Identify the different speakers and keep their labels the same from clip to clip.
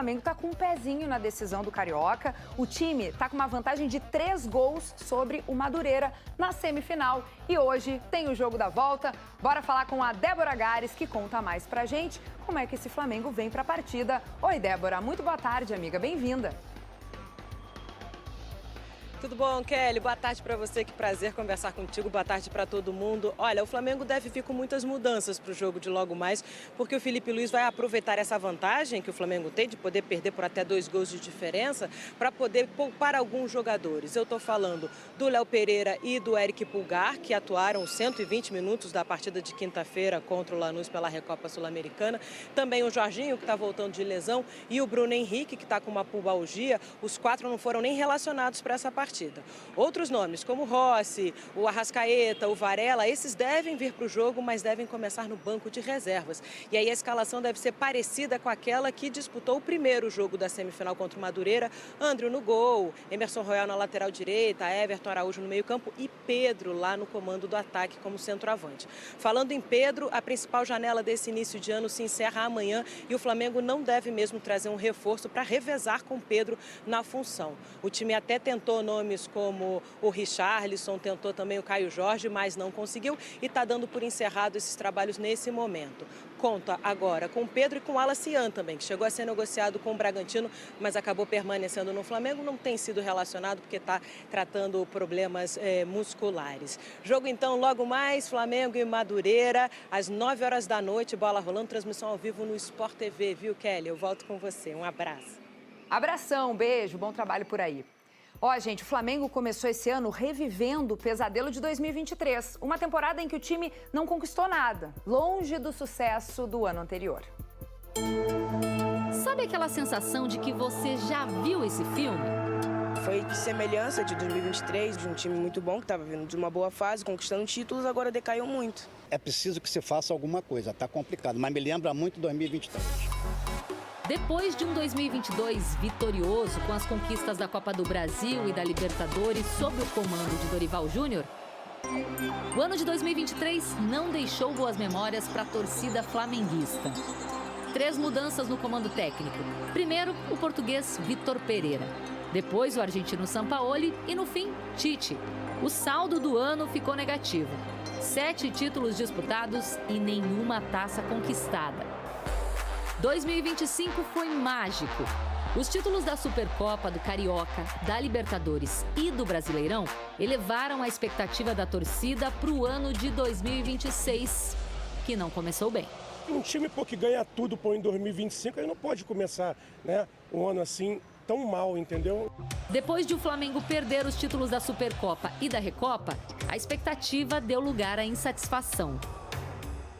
Speaker 1: Flamengo está com um pezinho na decisão do Carioca. O time está com uma vantagem de 3 gols sobre o Madureira na semifinal. E hoje tem o jogo da volta. Bora falar com a Débora Gares, que conta mais pra gente como é que esse Flamengo vem pra partida. Oi, Débora. Muito boa tarde, amiga. Bem-vinda.
Speaker 2: Tudo bom, Kelly? Boa tarde para você, que prazer conversar contigo, boa tarde para todo mundo. Olha, o Flamengo deve vir com muitas mudanças para o jogo de logo mais, porque o Felipe Luiz vai aproveitar essa vantagem que o Flamengo tem de poder perder por até 2 gols de diferença para poder poupar alguns jogadores. Eu estou falando do Léo Pereira e do Eric Pulgar, que atuaram 120 minutos da partida de quinta-feira contra o Lanús pela Recopa Sul-Americana. Também o Jorginho, que está voltando de lesão, e o Bruno Henrique, que está com uma pubalgia. Os 4 não foram nem relacionados para essa partida. Outros nomes, como o Rossi, o Arrascaeta, o Varela, esses devem vir para o jogo, mas devem começar no banco de reservas. E aí a escalação deve ser parecida com aquela que disputou o primeiro jogo da semifinal contra o Madureira. André no gol, Emerson Royal na lateral direita, Everton Araújo no meio-campo e Pedro lá no comando do ataque como centroavante. Falando em Pedro, a principal janela desse início de ano se encerra amanhã e o Flamengo não deve mesmo trazer um reforço para revezar com Pedro na função. O time até tentou nomes como o Richarlison, tentou também o Caio Jorge, mas não conseguiu e está dando por encerrado esses trabalhos nesse momento. Conta agora com Pedro e com Alacian também, que chegou a ser negociado com o Bragantino, mas acabou permanecendo no Flamengo, não tem sido relacionado porque está tratando problemas musculares. Jogo então logo mais, Flamengo e Madureira, às 9 horas da noite, bola rolando, transmissão ao vivo no Sport TV, viu, Kelly? Eu volto com você, um abraço.
Speaker 1: Abração, beijo, bom trabalho por aí. Ó, gente, o Flamengo começou esse ano revivendo o pesadelo de 2023, uma temporada em que o time não conquistou nada, longe do sucesso do ano anterior.
Speaker 3: Sabe aquela sensação de que você já viu esse filme?
Speaker 4: Foi de semelhança de 2023, de um time muito bom, que estava vindo de uma boa fase, conquistando títulos, agora decaiu muito.
Speaker 5: É preciso que se faça alguma coisa, tá complicado, mas me lembra muito 2023.
Speaker 3: Depois de um 2022 vitorioso com as conquistas da Copa do Brasil e da Libertadores sob o comando de Dorival Júnior, o ano de 2023 não deixou boas memórias para a torcida flamenguista. 3 mudanças no comando técnico. Primeiro, o português Vitor Pereira. Depois, o argentino Sampaoli e, no fim, Tite. O saldo do ano ficou negativo. 7 títulos disputados e nenhuma taça conquistada. 2025 foi mágico. Os títulos da Supercopa, do Carioca, da Libertadores e do Brasileirão elevaram a expectativa da torcida para o ano de 2026, que não começou bem.
Speaker 6: Um time que ganha tudo em 2025, ele não pode começar, um ano assim tão mal, entendeu?
Speaker 3: Depois de o Flamengo perder os títulos da Supercopa e da Recopa, a expectativa deu lugar à insatisfação.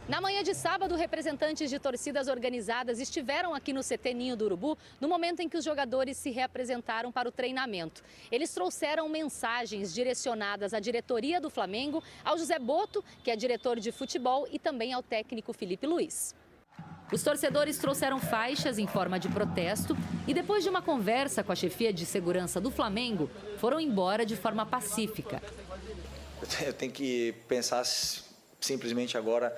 Speaker 3: Na manhã de sábado, representantes de torcidas organizadas estiveram aqui no CT Ninho do Urubu no momento em que os jogadores se reapresentaram para o treinamento. Eles trouxeram mensagens direcionadas à diretoria do Flamengo, ao José Botto, que é diretor de futebol, e também ao técnico Felipe Luiz. Os torcedores trouxeram faixas em forma de protesto e, depois de uma conversa com a chefia de segurança do Flamengo, foram embora de forma pacífica.
Speaker 7: Eu tenho que pensar simplesmente agora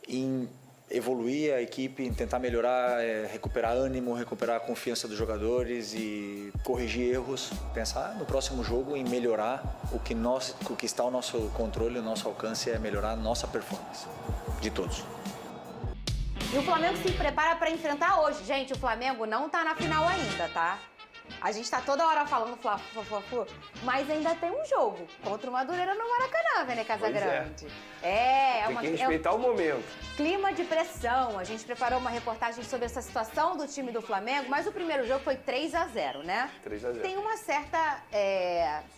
Speaker 7: em evoluir a equipe, em tentar melhorar, recuperar ânimo, recuperar a confiança dos jogadores e corrigir erros. Pensar no próximo jogo em melhorar o que está ao nosso controle, o nosso alcance é melhorar a nossa performance, de todos.
Speaker 8: E o Flamengo se prepara para enfrentar hoje. Gente, o Flamengo não tá na final ainda, tá? A gente tá toda hora falando Fla-Flu, mas ainda tem um jogo contra o Madureira no Maracanã, Vene Casagrande.
Speaker 9: Tem que respeitar o momento.
Speaker 8: Clima de pressão. A gente preparou uma reportagem sobre essa situação do time do Flamengo, mas o primeiro jogo foi 3-0, né?
Speaker 9: 3-0.
Speaker 8: Tem uma certa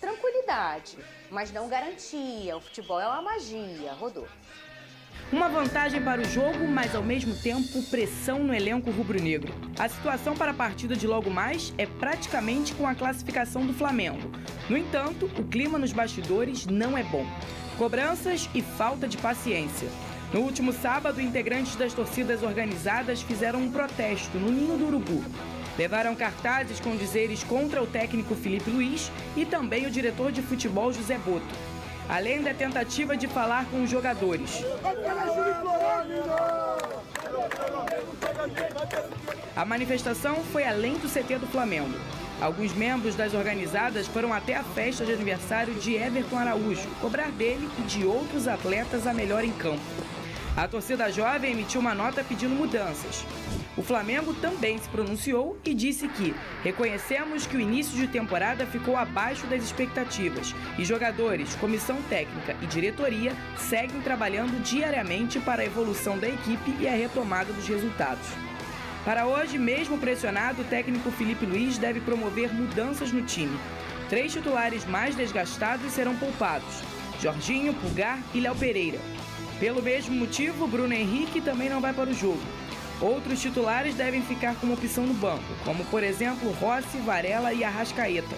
Speaker 8: tranquilidade, mas não garantia. O futebol é uma magia. Rodou.
Speaker 10: Uma vantagem para o jogo, mas ao mesmo tempo pressão no elenco rubro-negro. A situação para a partida de logo mais é praticamente com a classificação do Flamengo. No entanto, o clima nos bastidores não é bom. Cobranças e falta de paciência. No último sábado, integrantes das torcidas organizadas fizeram um protesto no Ninho do Urubu. Levaram cartazes com dizeres contra o técnico Felipe Luiz e também o diretor de futebol José Botto. Além da tentativa de falar com os jogadores. A manifestação foi além do CT do Flamengo. Alguns membros das organizadas foram até a festa de aniversário de Everton Araújo, cobrar dele e de outros atletas a melhor em campo. A torcida jovem emitiu uma nota pedindo mudanças. O Flamengo também se pronunciou e disse que reconhecemos que o início de temporada ficou abaixo das expectativas e jogadores, comissão técnica e diretoria seguem trabalhando diariamente para a evolução da equipe e a retomada dos resultados. Para hoje, mesmo pressionado, o técnico Filipe Luís deve promover mudanças no time. 3 titulares mais desgastados serão poupados: Jorginho, Pulgar e Léo Pereira. Pelo mesmo motivo, Bruno Henrique também não vai para o jogo. Outros titulares devem ficar como opção no banco, como por exemplo Rossi, Varela e Arrascaeta.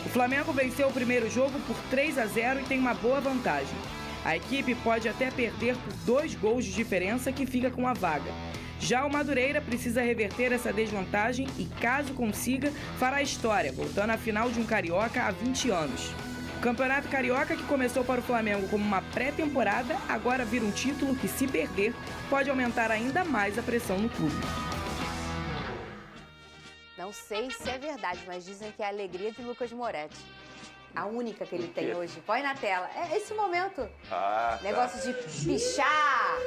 Speaker 10: O Flamengo venceu o primeiro jogo por 3-0 e tem uma boa vantagem. A equipe pode até perder por 2 gols de diferença, que fica com a vaga. Já o Madureira precisa reverter essa desvantagem e, caso consiga, fará história, voltando à final de um Carioca há 20 anos. O Campeonato Carioca, que começou para o Flamengo como uma pré-temporada, agora vira um título que, se perder, pode aumentar ainda mais a pressão no clube.
Speaker 8: Não sei se é verdade, mas dizem que é a alegria de Lucas Moretti. A única que ele tem hoje. Põe na tela. É esse momento. Negócio de pichar.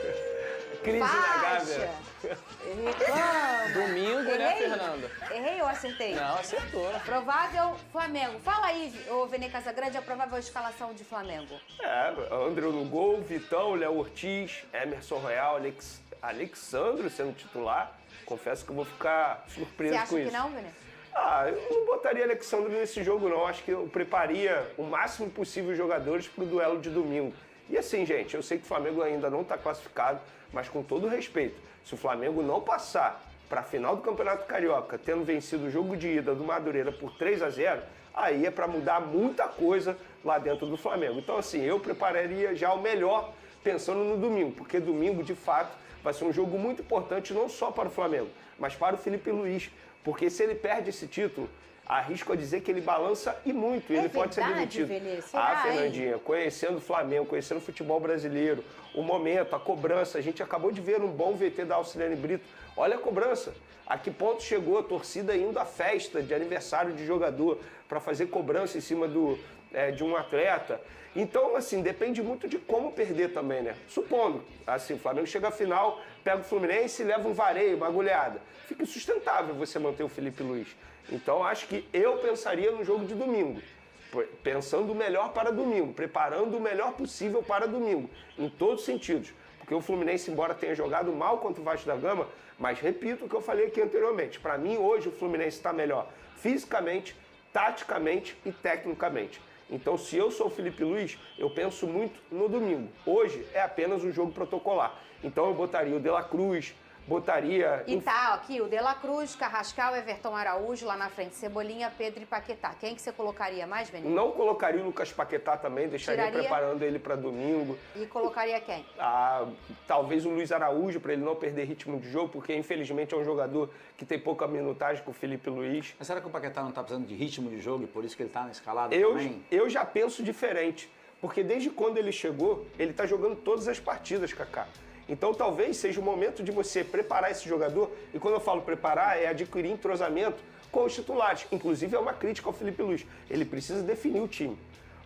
Speaker 9: Crise na Gávea.
Speaker 8: Reclama.
Speaker 11: Domingo, né, Fernanda?
Speaker 8: Errei ou acertei?
Speaker 11: Não, acertou.
Speaker 8: Provável Flamengo. Fala aí, ô Vene Casagrande, a provável escalação de Flamengo.
Speaker 9: André no gol, Vitão, Léo Ortiz, Emerson Royal, Alexandro sendo titular. Confesso que eu vou ficar surpreso com isso.
Speaker 8: Você acha que não, Vene?
Speaker 9: Eu não botaria Alexandre nesse jogo, não. Acho que eu prepararia o máximo possível os jogadores para o duelo de domingo. E assim, gente, eu sei que o Flamengo ainda não está classificado, mas com todo respeito, se o Flamengo não passar para a final do Campeonato Carioca, tendo vencido o jogo de ida do Madureira por 3-0, aí é para mudar muita coisa lá dentro do Flamengo. Então, assim, eu prepararia já o melhor pensando no domingo, porque domingo, de fato, vai ser um jogo muito importante não só para o Flamengo, mas para o Filipe Luís. Porque se ele perde esse título, arrisco a dizer que ele balança e muito. Ele pode ser demitido. Fernandinha, conhecendo o Flamengo, conhecendo o futebol brasileiro, o momento, a cobrança. A gente acabou de ver um bom VT da Alcilene Brito. Olha a cobrança. A que ponto chegou a torcida indo à festa de aniversário de jogador para fazer cobrança em cima de um atleta. Então, assim, depende muito de como perder também, né? Supondo, assim, o Flamengo chega à final, pega o Fluminense e leva um vareio, uma goleada. Fica insustentável você manter o Filipe Luís. Então, acho que eu pensaria no jogo de domingo. Pensando o melhor para domingo, preparando o melhor possível para domingo, em todos os sentidos. Porque o Fluminense, embora tenha jogado mal contra o Vasco da Gama, mas repito o que eu falei aqui anteriormente. Para mim, hoje, o Fluminense está melhor fisicamente, taticamente e tecnicamente. Então, se eu sou o Filipe Luís, eu penso muito no domingo. Hoje é apenas um jogo protocolar. Então, eu botaria o De La Cruz, botaria...
Speaker 8: E tá aqui, o De La Cruz, Carrascal, Everton Araújo, lá na frente, Cebolinha, Pedro e Paquetá. Quem que você colocaria mais, Benito?
Speaker 9: Não colocaria o Lucas Paquetá também, deixaria preparando ele para domingo.
Speaker 8: E colocaria quem?
Speaker 9: Talvez o Luiz Araújo, para ele não perder ritmo de jogo, porque infelizmente é um jogador que tem pouca minutagem com o Filipe Luís.
Speaker 12: Mas será que o Paquetá não está precisando de ritmo de jogo e por isso que ele está na escalada
Speaker 9: também? Eu já penso diferente, porque desde quando ele chegou, ele está jogando todas as partidas, Kaká. Então, talvez seja o momento de você preparar esse jogador, e quando eu falo preparar, é adquirir entrosamento com os titulares. Inclusive, é uma crítica ao Filipe Luís. Ele precisa definir o time.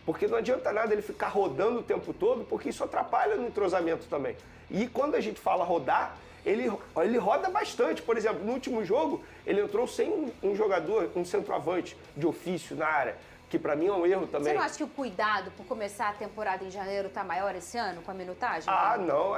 Speaker 9: Porque não adianta nada ele ficar rodando o tempo todo, porque isso atrapalha no entrosamento também. E quando a gente fala rodar, ele roda bastante. Por exemplo, no último jogo, ele entrou sem um jogador, um centroavante de ofício na área, que para mim é um erro também.
Speaker 8: Você não acha que o cuidado por começar a temporada em janeiro tá maior esse ano, com a minutagem?
Speaker 9: Não.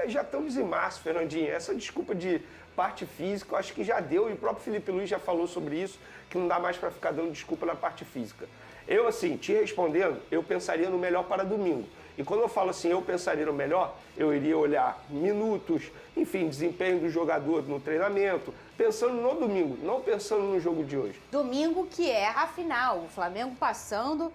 Speaker 9: Já estamos em março, Fernandinha. Essa desculpa de parte física, eu acho que já deu, e o próprio Filipe Luís já falou sobre isso, que não dá mais para ficar dando desculpa na parte física. Eu, assim, te respondendo, eu pensaria no melhor para domingo. E quando eu falo assim, eu pensaria no melhor, eu iria olhar minutos, enfim, desempenho do jogador no treinamento, pensando no domingo, não pensando no jogo de hoje.
Speaker 8: Domingo, que é a final, o Flamengo passando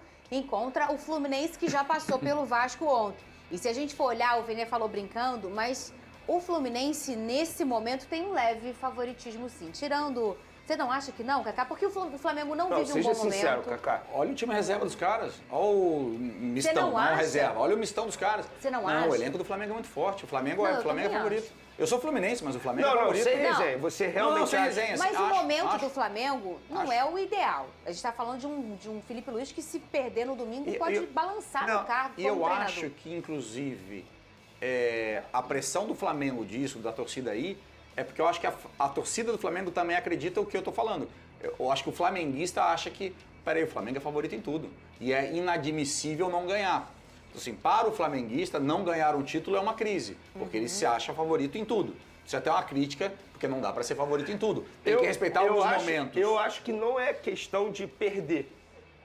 Speaker 8: contra o Fluminense, que já passou pelo Vasco ontem. E se a gente for olhar, o Vene falou brincando, mas o Fluminense, nesse momento, tem um leve favoritismo, sim. Tirando... Você não acha que não, Kaká? Porque o Flamengo não vive um bom momento.
Speaker 9: Seja sincero, Kaká.
Speaker 12: Olha o time reserva dos caras. Olha o mistão, não reserva. Olha o mistão dos caras.
Speaker 8: Você não acha?
Speaker 12: Não, o elenco do Flamengo é muito forte. O Flamengo é o favorito. Eu sou fluminense, mas o Flamengo é
Speaker 9: Não,
Speaker 12: favorito.
Speaker 9: sem resenha. Você realmente
Speaker 12: sem
Speaker 9: acha...
Speaker 12: resenha.
Speaker 8: Mas o momento
Speaker 12: acho.
Speaker 8: do Flamengo não é o ideal. A gente tá falando de um Felipe Luiz que, se perder no domingo, pode balançar no cargo
Speaker 12: E
Speaker 8: como
Speaker 12: eu
Speaker 8: treinador.
Speaker 12: acho que, inclusive, a pressão do Flamengo disso, da torcida aí, é porque eu acho que a torcida do Flamengo também acredita o que eu tô falando. Eu acho que o flamenguista acha que, peraí, o Flamengo é favorito em tudo. E é inadmissível não ganhar. Assim, para o flamenguista, não ganhar um título é uma crise, porque ele se acha favorito em tudo. Isso é até uma crítica, porque não dá para ser favorito em tudo. Tem que respeitar alguns momentos.
Speaker 9: Eu acho que não é questão de perder.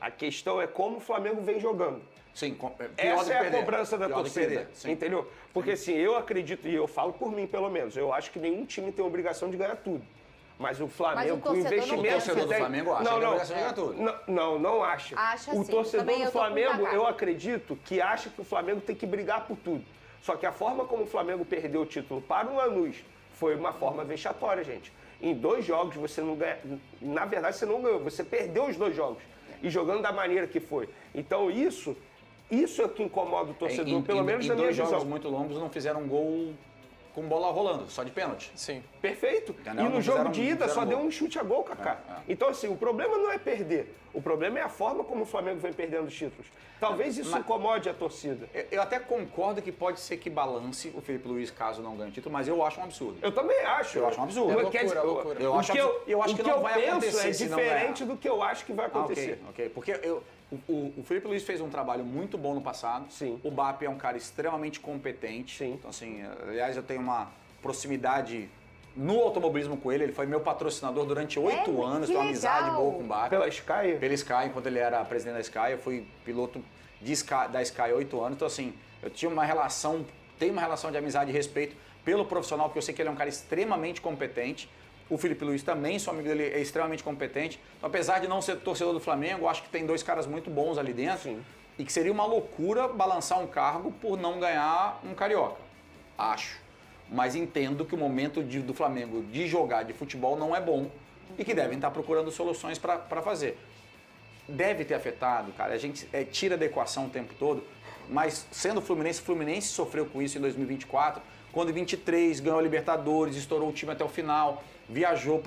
Speaker 9: A questão é como o Flamengo vem jogando.
Speaker 12: Sim,
Speaker 9: essa é a cobrança da torcida, entendeu? Porque assim, eu acredito, e eu falo por mim pelo menos, eu acho que nenhum time tem a obrigação de ganhar tudo. Mas o Flamengo,
Speaker 8: o
Speaker 9: investimento...
Speaker 12: O torcedor do Flamengo acha que tem a obrigação de ganhar tudo.
Speaker 9: Não acha.
Speaker 8: Acha
Speaker 9: o
Speaker 8: sim.
Speaker 9: torcedor
Speaker 8: Também
Speaker 9: do
Speaker 8: eu tô com
Speaker 9: Flamengo,
Speaker 8: o
Speaker 9: eu acredito que acha que o Flamengo tem que brigar por tudo. Só que a forma como o Flamengo perdeu o título para o Lanús foi uma forma vexatória, gente. Em 2 jogos você não ganha... Na verdade, você não ganhou, você perdeu os 2 jogos. E jogando da maneira que foi. Então isso é o que incomoda o torcedor, pelo menos na minha visão.
Speaker 12: Em 2 jogos muito longos não fizeram um gol com bola rolando, só de pênalti.
Speaker 11: Sim.
Speaker 9: Perfeito. E no jogo de ida só deu um chute a gol, Kaká. Então, assim, o problema não é perder. O problema é a forma como o Flamengo vem perdendo os títulos. Talvez isso incomode a torcida.
Speaker 12: Eu até concordo que pode ser que balance o Felipe Luiz caso não ganhe o título, mas eu acho um absurdo.
Speaker 9: Eu também acho.
Speaker 12: Eu acho um absurdo.
Speaker 11: Loucura.
Speaker 12: Eu acho que não vai acontecer.
Speaker 9: É diferente do que eu acho que vai acontecer.
Speaker 12: Ok. Porque o Felipe Luiz fez um trabalho muito bom no passado.
Speaker 9: Sim.
Speaker 12: O BAP é um cara extremamente competente.
Speaker 9: Sim.
Speaker 12: Então, assim, aliás, eu tenho uma proximidade no automobilismo com ele. Ele foi meu patrocinador durante 8 anos. Tenho uma amizade boa com o BAP.
Speaker 9: Pela Sky?
Speaker 12: Pela Sky, enquanto ele era presidente da Sky. Eu fui piloto da Sky há 8 anos. Então, assim, eu tenho uma relação de amizade e respeito pelo profissional, porque eu sei que ele é um cara extremamente competente. O Felipe Luiz também, sou amigo dele, é extremamente competente. Então, apesar de não ser torcedor do Flamengo, eu acho que tem 2 caras muito bons ali dentro.
Speaker 9: Sim.
Speaker 12: E que seria uma loucura balançar um cargo por não ganhar um Carioca. Acho. Mas entendo que o momento do Flamengo de jogar de futebol não é bom e que devem estar procurando soluções para fazer. Deve ter afetado, cara. A gente tira da equação o tempo todo, mas sendo o Fluminense sofreu com isso em 2024, quando em 23 ganhou a Libertadores, estourou o time até o final, viajou,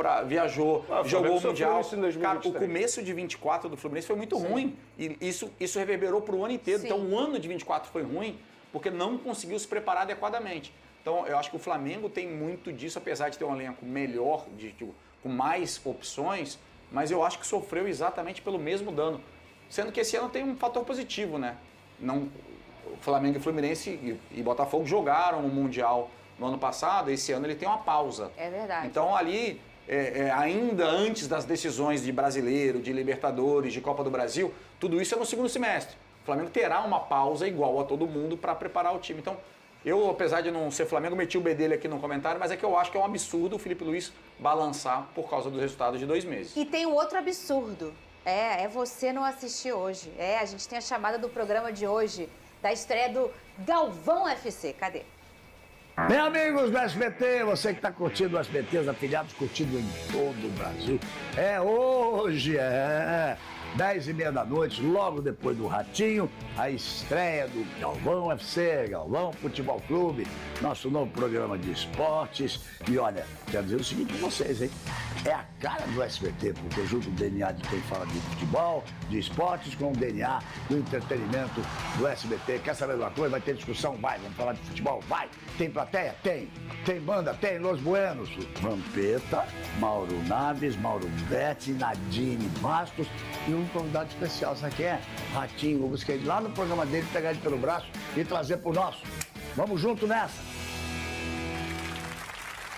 Speaker 12: jogou o Mundial. Cara, o começo de 24 do Fluminense foi muito ruim e isso reverberou para o ano inteiro. Sim. Então o ano de 24 foi ruim porque não conseguiu se preparar adequadamente. Então, eu acho que o Flamengo tem muito disso, apesar de ter um elenco melhor, com mais opções, mas eu acho que sofreu exatamente pelo mesmo dano. Sendo que esse ano tem um fator positivo, né? O Flamengo e Fluminense e Botafogo jogaram o Mundial no ano passado, esse ano ele tem uma pausa.
Speaker 8: É verdade.
Speaker 12: Então, ali, ainda antes das decisões de Brasileiro, de Libertadores, de Copa do Brasil, tudo isso é no segundo semestre. O Flamengo terá uma pausa igual a todo mundo para preparar o time. Então, eu, apesar de não ser Flamengo, meti o B dele aqui no comentário, mas é que eu acho que é um absurdo o Felipe Luiz balançar por causa dos resultados de 2 meses.
Speaker 8: E tem um outro absurdo. É você não assistir hoje. A gente tem a chamada do programa de hoje, da estreia do Galvão FC. Cadê?
Speaker 13: Bem, amigos do SBT, você que está curtindo o SBT, os afiliados curtindo em todo o Brasil. Hoje, 10h30 da noite, logo depois do Ratinho, a estreia do Galvão FC, Galvão Futebol Clube, nosso novo programa de esportes. E olha, quero dizer o seguinte para vocês, hein? É a cara do SBT, porque junto o DNA de quem fala de futebol, de esportes, com o DNA do entretenimento do SBT. Quer saber de uma coisa? Vai ter discussão? Vai. Vamos falar de futebol? Vai. Tem plateia? Tem. Tem banda? Tem. Los Buenos, Vampeta, Mauro Naves, Mauro Betti, Nadine Bastos e um convidado especial. Sabe quem é? Ratinho. Eu busquei lá no programa dele, pegar ele pelo braço e trazer pro nosso. Vamos junto nessa.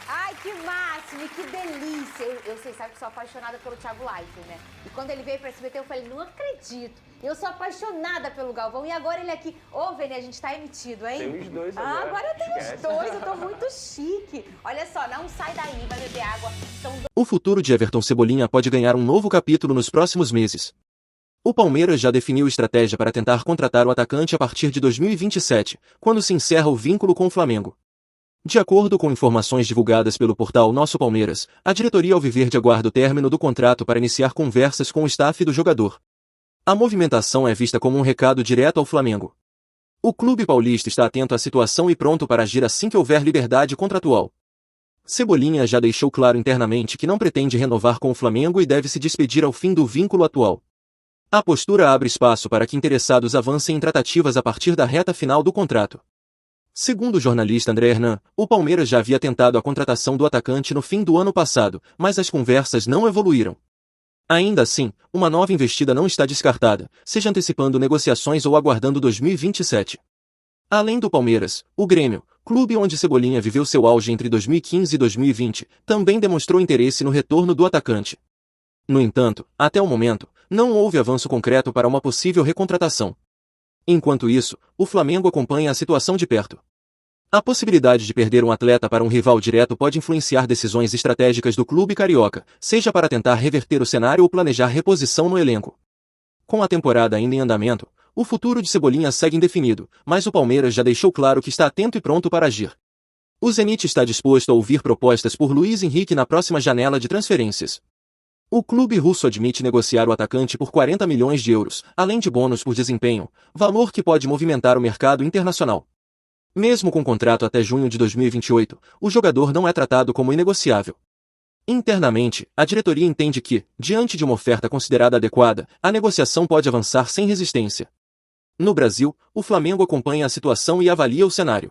Speaker 8: Ai, que máximo e que delícia. Vocês sabem que sou apaixonada pelo Thiago Leifert, né? E quando ele veio pra SBT, eu falei, não acredito. Eu sou apaixonada pelo Galvão e agora ele aqui. Ô, Vênia, a gente tá emitido, hein?
Speaker 9: Tem os dois agora.
Speaker 8: Agora tem os dois, eu tô muito chique. Olha só, não sai daí, vai beber água.
Speaker 14: O futuro de Everton Cebolinha pode ganhar um novo capítulo nos próximos meses. O Palmeiras já definiu estratégia para tentar contratar o atacante a partir de 2027, quando se encerra o vínculo com o Flamengo. De acordo com informações divulgadas pelo portal Nosso Palmeiras, a diretoria alviverde aguarda o término do contrato para iniciar conversas com o staff do jogador. A movimentação é vista como um recado direto ao Flamengo. O clube paulista está atento à situação e pronto para agir assim que houver liberdade contratual. Cebolinha já deixou claro internamente que não pretende renovar com o Flamengo e deve se despedir ao fim do vínculo atual. A postura abre espaço para que interessados avancem em tratativas a partir da reta final do contrato. Segundo o jornalista André Hernan, o Palmeiras já havia tentado a contratação do atacante no fim do ano passado, mas as conversas não evoluíram. Ainda assim, uma nova investida não está descartada, seja antecipando negociações ou aguardando 2027. Além do Palmeiras, o Grêmio, clube onde Cebolinha viveu seu auge entre 2015 e 2020, também demonstrou interesse no retorno do atacante. No entanto, até o momento, não houve avanço concreto para uma possível recontratação. Enquanto isso, o Flamengo acompanha a situação de perto. A possibilidade de perder um atleta para um rival direto pode influenciar decisões estratégicas do clube carioca, seja para tentar reverter o cenário ou planejar reposição no elenco. Com a temporada ainda em andamento, o futuro de Cebolinha segue indefinido, mas o Palmeiras já deixou claro que está atento e pronto para agir. O Zenit está disposto a ouvir propostas por Luiz Henrique na próxima janela de transferências. O clube russo admite negociar o atacante por 40 milhões de euros, além de bônus por desempenho, valor que pode movimentar o mercado internacional. Mesmo com contrato até junho de 2028, o jogador não é tratado como inegociável. Internamente, a diretoria entende que, diante de uma oferta considerada adequada, a negociação pode avançar sem resistência. No Brasil, o Flamengo acompanha a situação e avalia o cenário.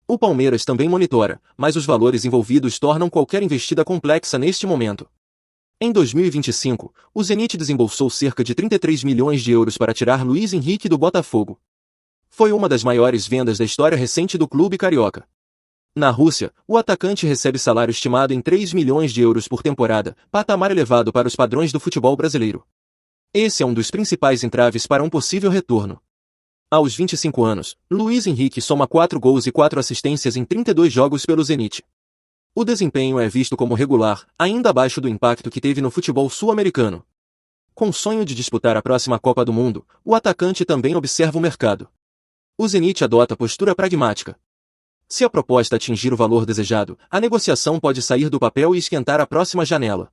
Speaker 14: O Palmeiras também monitora, mas os valores envolvidos tornam qualquer investida complexa neste momento. Em 2025, o Zenit desembolsou cerca de 33 milhões de euros para tirar Luiz Henrique do Botafogo. Foi uma das maiores vendas da história recente do clube carioca. Na Rússia, o atacante recebe salário estimado em 3 milhões de euros por temporada, patamar elevado para os padrões do futebol brasileiro. Esse é um dos principais entraves para um possível retorno. Aos 25 anos, Luiz Henrique soma 4 gols e 4 assistências em 32 jogos pelo Zenit. O desempenho é visto como regular, ainda abaixo do impacto que teve no futebol sul-americano. Com sonho de disputar a próxima Copa do Mundo, o atacante também observa o mercado. O Zenit adota postura pragmática. Se a proposta atingir o valor desejado, a negociação pode sair do papel e esquentar a próxima janela.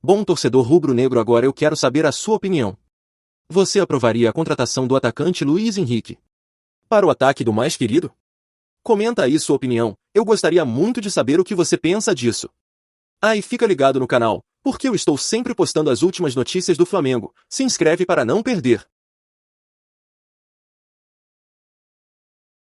Speaker 14: Bom torcedor rubro-negro, agora eu quero saber a sua opinião. Você aprovaria a contratação do atacante Luiz Henrique para o ataque do mais querido? Comenta aí sua opinião, eu gostaria muito de saber o que você pensa disso. Ah, e fica ligado no canal, porque eu estou sempre postando as últimas notícias do Flamengo. Se inscreve para não perder.